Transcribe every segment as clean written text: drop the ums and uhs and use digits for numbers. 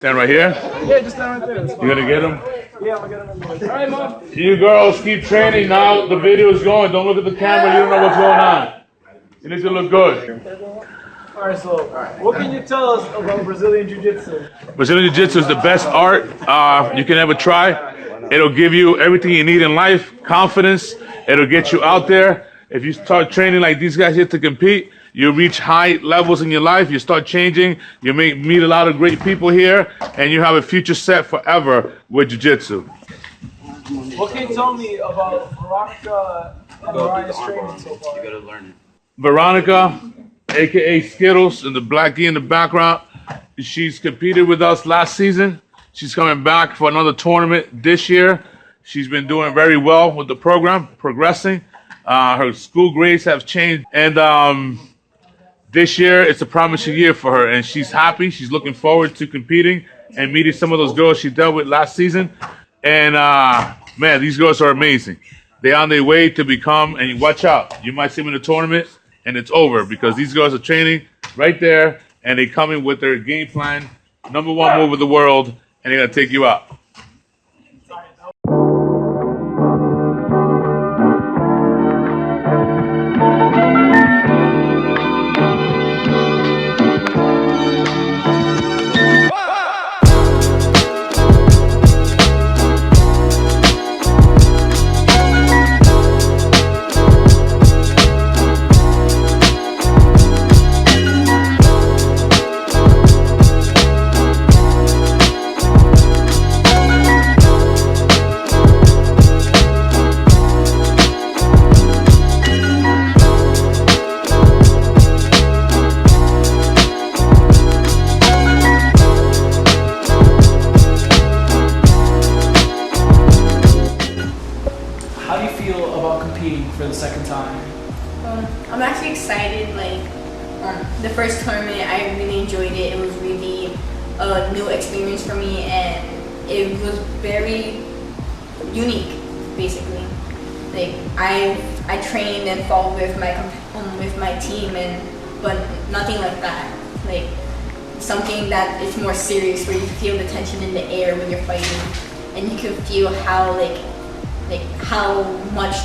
Stand right here. Yeah, just stand right there. You gonna get him? Yeah, I'm gonna get him. All right, Mom. You girls keep training now. The video is going. Don't look at the camera. You don't know what's going on. You need to look good. All right, so what can you tell us about Brazilian Jiu-Jitsu? Brazilian Jiu-Jitsu is the best art you can ever try. It'll give you everything you need in life, confidence. It'll get you out there. If you start training like these guys here to compete, you reach high levels in your life. You start changing. You meet a lot of great people here, and you have a future set forever with Jiu-Jitsu. What can you tell me about Veronica and Mariah's training so far? You gotta learn it. Veronica, aka Skittles, and the blackie in the background. She's competed with us last season. She's coming back for another tournament this year. She's been doing very well with the program, progressing. Her school grades have changed, and this year it's a promising year for her, and she's happy. She's looking forward to competing and meeting some of those girls she dealt with last season. And man, these girls are amazing. They're on their way to become, and you watch out, you might see them in the tournament and it's over, because these girls are training right there, and they come in with their game plan, #1 move of the world, and they're gonna take you out. How do you feel about competing for the second time? I'm actually excited. The first tournament, I really enjoyed it. It was really a new experience for me, and it was very unique, basically. I trained and fought with my team, but nothing like that. Something that is more serious, where you feel the tension in the air when you're fighting, and you can feel how much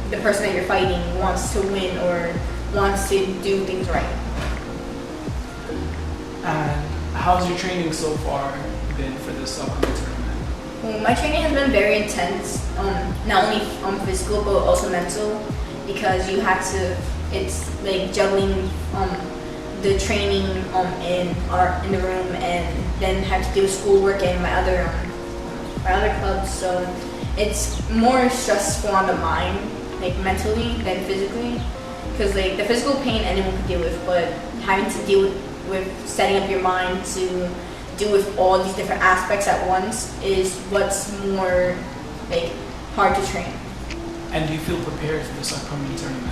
the person that you're fighting wants to win or wants to do things right. And how's your training so far been for this upcoming tournament? Well, my training has been very intense, not only physical but also mental, because you have to. It's like juggling the training in the room, and then have to do schoolwork and my other clubs. So it's more stressful on the mind, mentally than physically, because the physical pain anyone can deal with, but having to deal with setting up your mind to deal with all these different aspects at once is what's more hard to train. And do you feel prepared for this upcoming tournament?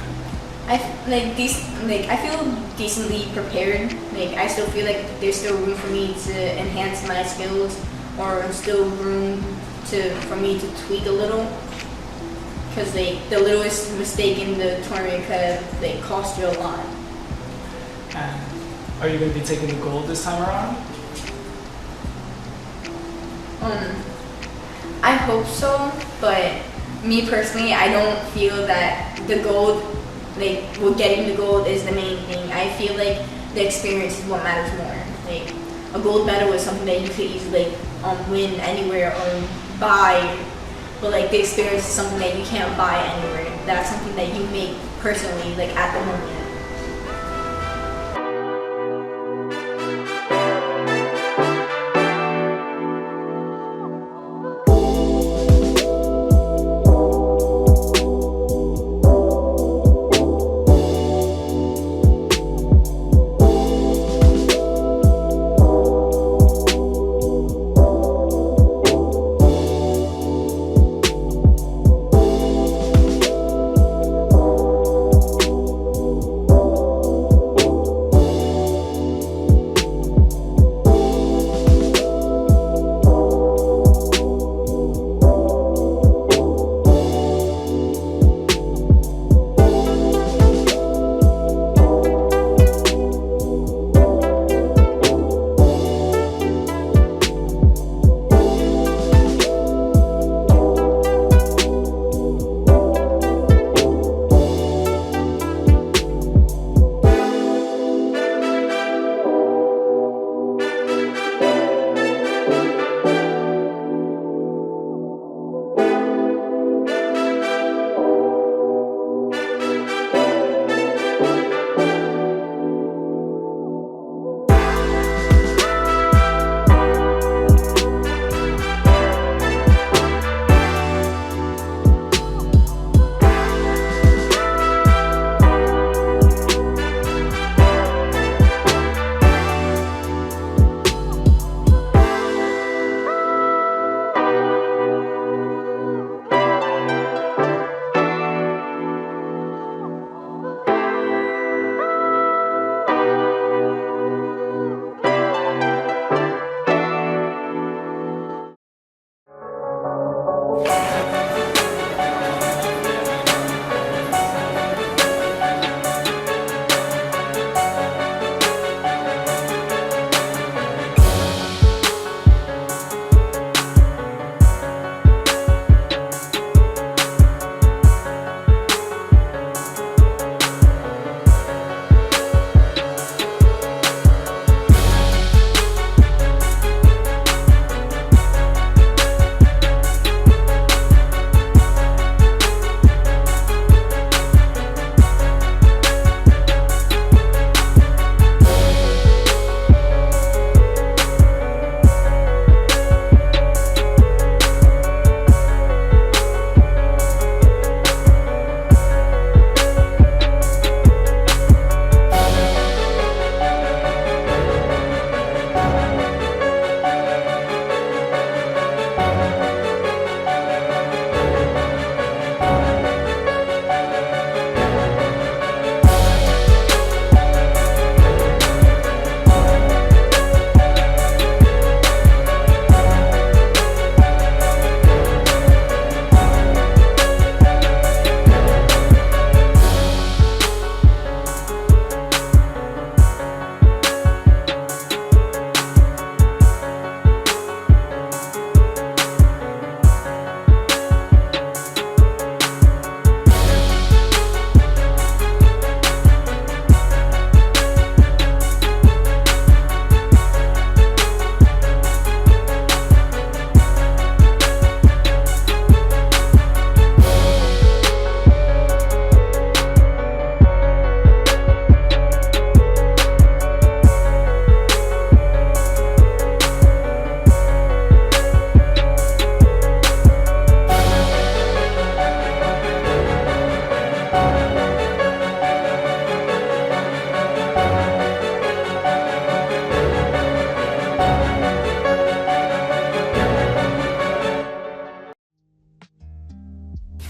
I feel decently prepared. I still feel like there's still room for me to enhance my skills, or still room for me to tweak a little, because the littlest mistake in the tournament could cost you a lot. And are you going to be taking the gold this time around? I hope so, but me personally, I don't feel that the gold, getting the gold is the main thing. I feel like the experience is what matters more. A gold medal is something that you could easily win anywhere or buy, but the experience is something that you can't buy anywhere. That's something that you make personally, at the moment.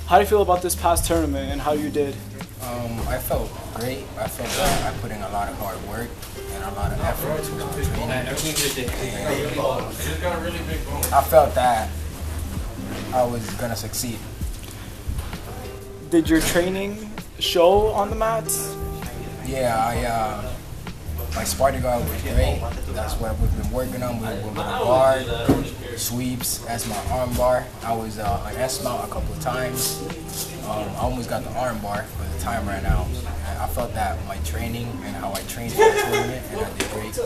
How do you feel about this past tournament and how you did? I felt great. I felt that I put in a lot of hard work and a lot of effort to my training. I felt that I was gonna succeed. Did your training show on the mats? Yeah, my Sparta guard was great. That's what we've been working on. We were with a bar, sweeps as my arm bar. I was on S-mount a couple of times. I almost got the arm bar, but the time ran out. And I felt that my training and how I trained for the tournament, and I did great.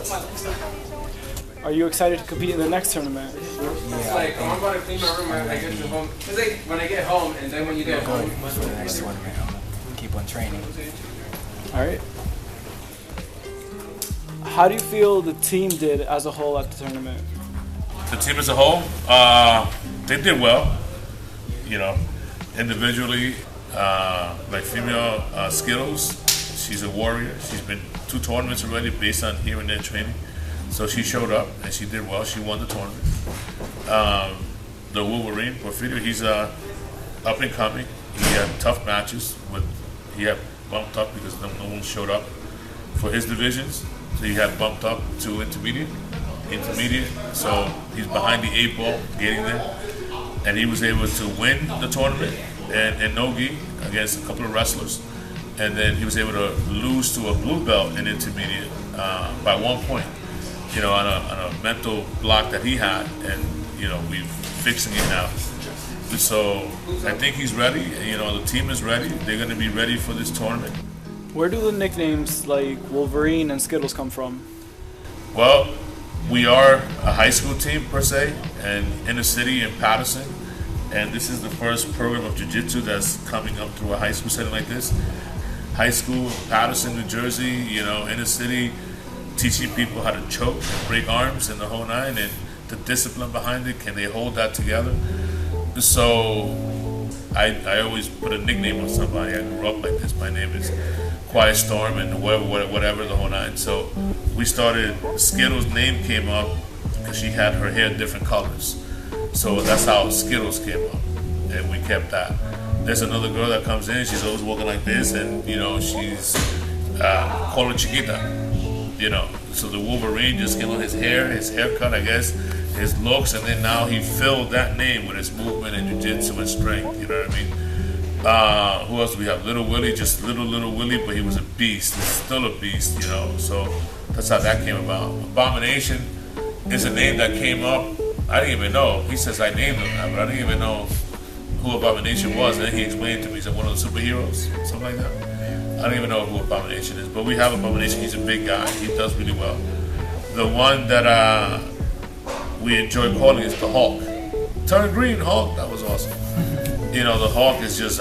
Are you excited to compete in the next tournament? Yeah, I think I'm about to clean my room when I get to home. Cause like when I get home, and then when you get good home, for the next tournament. I'm gonna keep on training. All right. How do you feel the team did as a whole at the tournament? The team as a whole, they did well. You know, individually, like female Skittles, she's a warrior. She's been 2 tournaments already based on here and there training. So she showed up and she did well. She won the tournament. The Wolverine, Porfirio, he's up and coming. He had tough matches. He had bumped up because no one showed up for his divisions. So he had bumped up to intermediate. So he's behind the 8 ball, getting there. And he was able to win the tournament in no-gi against a couple of wrestlers. And then he was able to lose to a blue belt in intermediate by 1 point. You know, on a mental block that he had, and you know, we're fixing it now. So I think he's ready. You know, the team is ready. They're going to be ready for this tournament. Where do the nicknames like Wolverine and Skittles come from? Well, we are a high school team per se, and inner city in Patterson. And this is the first program of jiu-jitsu that's coming up through a high school setting like this. High school, Patterson, New Jersey. You know, inner city. Teaching people how to choke and break arms and the whole nine, and the discipline behind it. Can they hold that together? So I always put a nickname on somebody. I grew up like this. My name is Quiet Storm and whatever the whole nine. So we started, Skittles' name came up because she had her hair different colors. So that's how Skittles came up, and we kept that. There's another girl that comes in, she's always walking like this, and you know, she's called her Chiquita. You know, so the Wolverine just came on his hair, his haircut, I guess, his looks, and then now he filled that name with his movement and jiu-jitsu and strength, you know what I mean? Who else do we have? Little Willie, just little Willie, but he was a beast. He's still a beast, you know, so that's how that came about. Abomination is a name that came up. I didn't even know. He says I named him that, but I didn't even know who Abomination was, and then he explained to me, he said one of the superheroes, something like that. I don't even know who Abomination is, but we have Abomination. He's a big guy. He does really well. The one that we enjoy calling is the Hulk. Turn green, Hulk. That was awesome. You know, the Hulk is just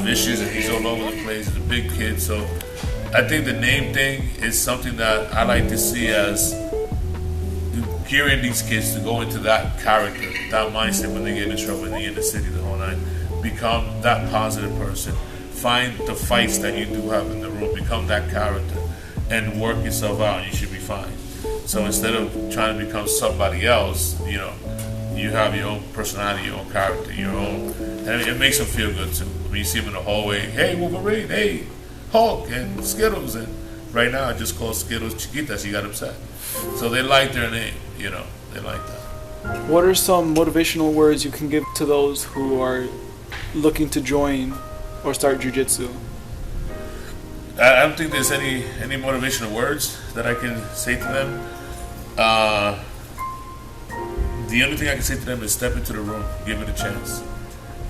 vicious, and he's all over the place. He's a big kid, so I think the name thing is something that I like to see as gearing these kids to go into that character, that mindset when they get in trouble in the inner city, the whole night. Become that positive person. Find the fights that you do have in the room, become that character, and work yourself out, and you should be fine. So instead of trying to become somebody else, you know, you have your own personality, your own character, your own, and it makes them feel good too. I mean, you see them in the hallway, hey, Wolverine, hey, Hulk, and Skittles, and right now I just call Skittles Chiquita, she got upset. So they like their name, you know, they like that. What are some motivational words you can give to those who are looking to join or start jiu-jitsu? I don't think there's any motivational words that I can say to them. The only thing I can say to them is step into the room, give it a chance.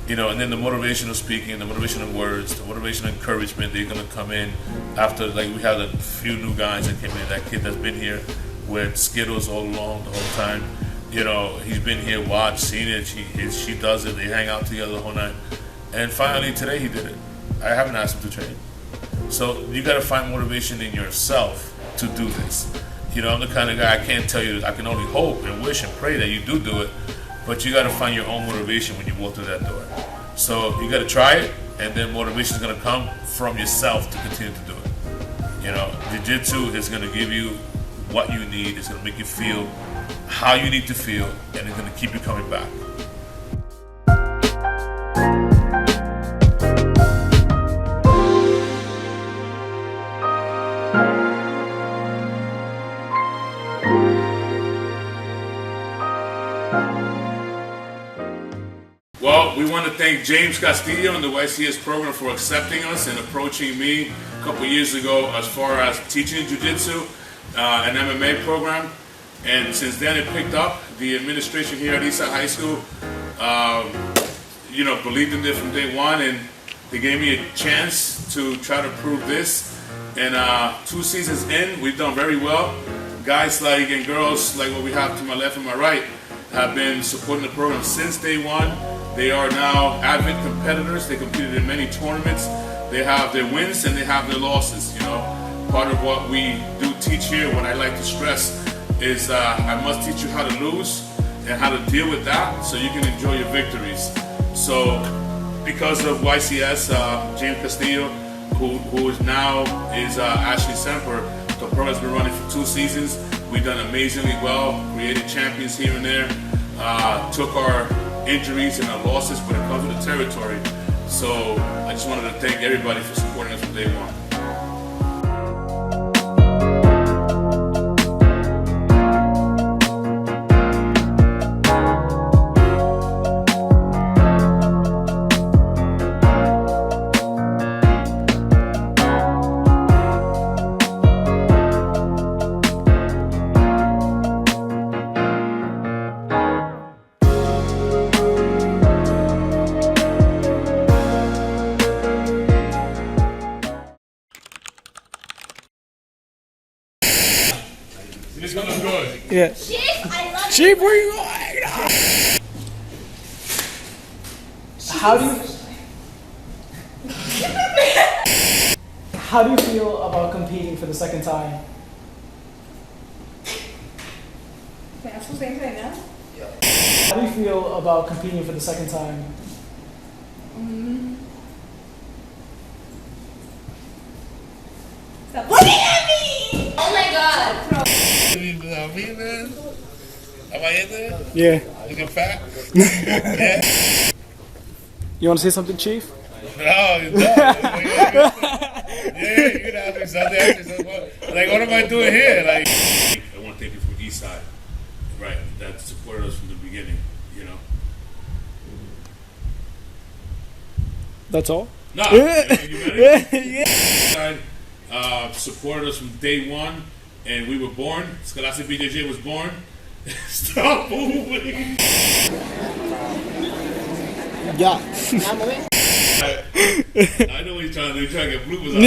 You know, and then the motivational speaking, the motivational words, the motivational encouragement, they're gonna come in after, like we had a few new guys that came in, that kid that's been here with Skittles all along the whole time. You know, he's been here, watched, seen it, she does it, they hang out together the whole night. And finally today he did it. I haven't asked him to train. So you gotta find motivation in yourself to do this. You know, I'm the kind of guy, I can't tell you, I can only hope and wish and pray that you do it, but you gotta find your own motivation when you walk through that door. So you gotta try it, and then motivation is gonna come from yourself to continue to do it. You know, jiu-jitsu is gonna give you what you need, it's gonna make you feel how you need to feel, and it's gonna keep you coming back. Well, we want to thank James Castillo and the YCS program for accepting us and approaching me a couple years ago as far as teaching jiu-jitsu, an MMA program. And since then it picked up. The administration here at Eastside High School, believed in it from day one, and they gave me a chance to try to prove this. And 2 seasons in, we've done very well. Guys and girls like what we have to my left and my right have been supporting the program since day one. They are now avid competitors. They competed in many tournaments. They have their wins and they have their losses. Part of what we do teach here, what I like to stress, is I must teach you how to lose and how to deal with that so you can enjoy your victories. So because of YCS, James Castillo, who is now Ashley Semper, the program's been running for 2 seasons. We've done amazingly well, created champions here and there, took our injuries and our losses, but it comes with the territory. So I just wanted to thank everybody for supporting us from day one. It's gonna look good. Yeah. Chief, where you going? How do you feel about competing for the second time? How do you feel about competing for the second time? Stop looking at me! Oh my god! Me, man? Am I in there? Yeah. Looking fat? Yeah. You want to say something, Chief? No, yeah, you're gonna ask me something. Like, what am I doing here? Like, I want to thank you from Eastside, right? That supported us from the beginning. That's all? No, you ready? Eastside supported us from day one, and we were born. Scholastic BJJ was born. Stop moving. Yeah. I know what he's trying to do. He's trying to get bloopers out.